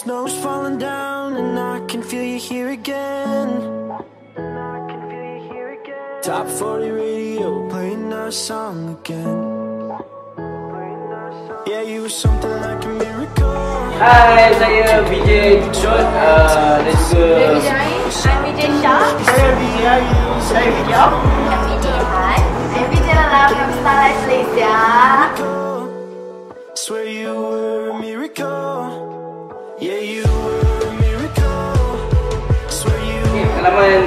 Snow's falling down and I can feel you here again. Top 40 radio, playing our song again. Yeah, you were something like a miracle. Hai, saya VJ Chot dan juga I'm VJ Shah. Saya VJ Ayu. Saya VJ Am. I'm VJ Han. I'm VJ Lala from Starlight Malaysia. Swear you were a miracle. Yeah, you were a miracle. Swear you pengalaman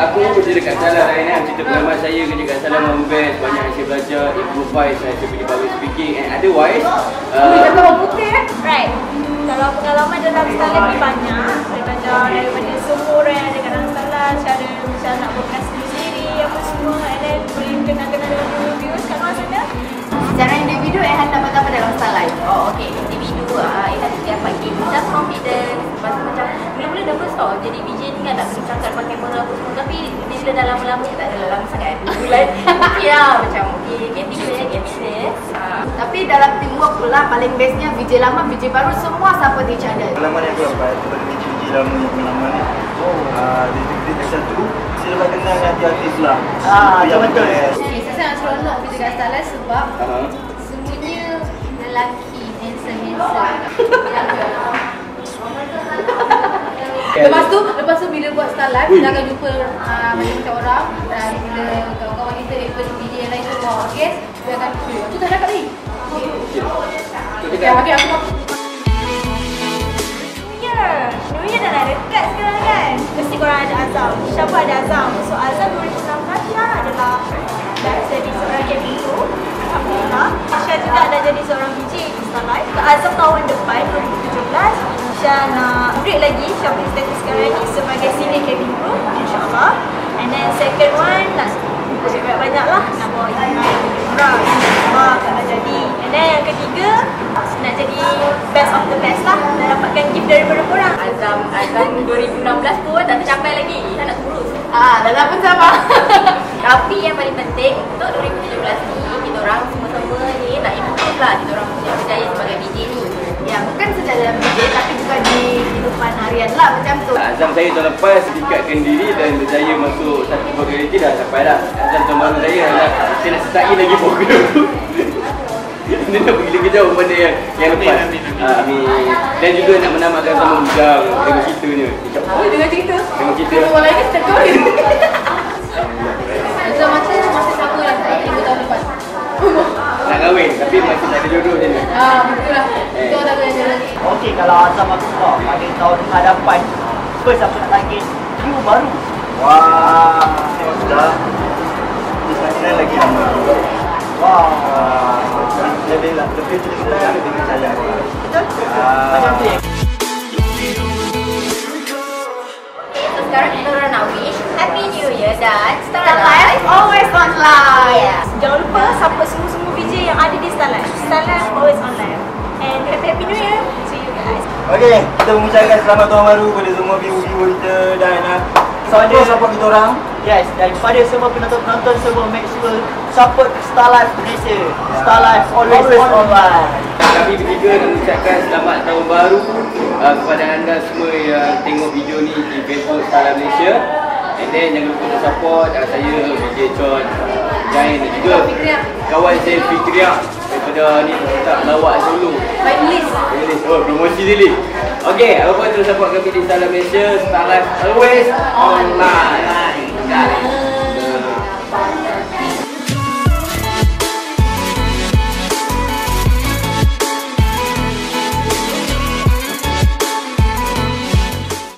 aku kerja dekat Salam hari ni. Cerita pengalaman saya kerja dekat Salam best. Banyak yang saya belajar, improvise, saya punya public speaking and otherwise Right. Kalau pengalaman dalam Starlight ni banyak. Saya belajar daripada semua orang yang ada kat dalam Starlight. Cara macam nak berkelas sendiri, apa semua. And then boleh kenal-kenal dengan viewers kat luar sana. Secara individu, Ehan dapat apa dalam Starlight? Oh, okay. Individu, Ehan dapat game self-confidence. Lepas tu macam, mula-mula nervous tau. Jadi VJ ni kan nak bercakap pakai kamera apa semua. Tapi bila dah lama-lama, tak ada lama sangat. Bulan, okay lah. Macam, okay, game business. Tapi dalam teamwork pula, paling bestnya VJ lama, VJ baru, semua support each other. Pengalaman yang aku dapat daripada VJ lama yang pengalaman ni. Dia dekat satu, saya dapat kenal dengan artis lah. Yang betul. Saya sangat seronok pergi dekat Starlight sebab semuanya lelaki handsome. Lepas tu bila buat Starlight, kita akan jumpa macam-macam orang. Dan bila kawan-kawan kita ikut VJ yang lain semua, okay? Dia akan tu tak dapat lagi. Okay, aku New Year dah dekat sekarang kan. Mesti korang ada azam. Siapa ada azam? So azam 2019 Syah adalah dah jadi seorang cabin crew. Alhamdulillah. Syah juga dah jadi seorang VJ di Starlight. Azam tahun depan 2017 Syah nak upgrade lagi. Syah punya status sekarang ni sebagai senior cabin crew, insyaAllah. And then second one nak cakap banyak lah. Nak bawa Iman orang, insyaAllah kalau jadi. And then yang ketiga nak jadi best of the best lah. Nak dapatkan gift daripada korang. Azam 2016 pun tak tercapai lagi. Tak nak kurus. Dah pun sama. Tapi yang paling penting untuk 2017 ni, kita orang semua-semua ni nak improve lah. Kita orang punya berjaya sebagai VJ ni. Ya, bukan saja dalam VJ tapi juga di kehidupan harian lah macam tu. Azam saya tahun lepas tingkatkan diri dan berjaya masuk satu populariti dah sampai dah. Azam tahun baru saya adalah saya nak sertai lagi program tu. Dia nak pergi lagi jauh benda yang lepas. Amin. Dan juga nak menamakan sama Ujang dengan ceritanya. Dengan cerita? Dengan cerita. Orang lain kita kahwin. Azam masih sama lah saya 3 tahun lepas. Nak kahwin tapi masih tak ada jodoh je ni. Betul lah. Itu orang tak ada lagi. Okey, kalau Azam aku tahu pada tahun hadapan, first aku nak target view baru. Wah, sudah. Kita lagi lama. Wah, lebih terkenal dengan saya. Betul? Macam tu. Sekarang kita orang nak wish Happy New Year dan Starlight always online. Jangan lupa support semua VJ yang ada di Starlight. Starlight always online. And Happy New Year to you guys. Okey, kita mengucapkan selamat tahun baru kepada semua viewer kita dan support kita orang. Yes, dan kepada semua penonton semua, make sure support Starlight Malaysia. Starlight always online. Kami bertiga nak mengucapkan selamat tahun baru kepada anda semua yang tengok video ni di Facebook Starlight Malaysia. And then jangan lupa untuk support saya VJ Chot, Jain dan juga kawan saya Fitria daripada ni tetap lawak solo. Finalist. Oh, promosi dulu. Okey, apa pun terus support kami di Starlight Malaysia. Starlight always online.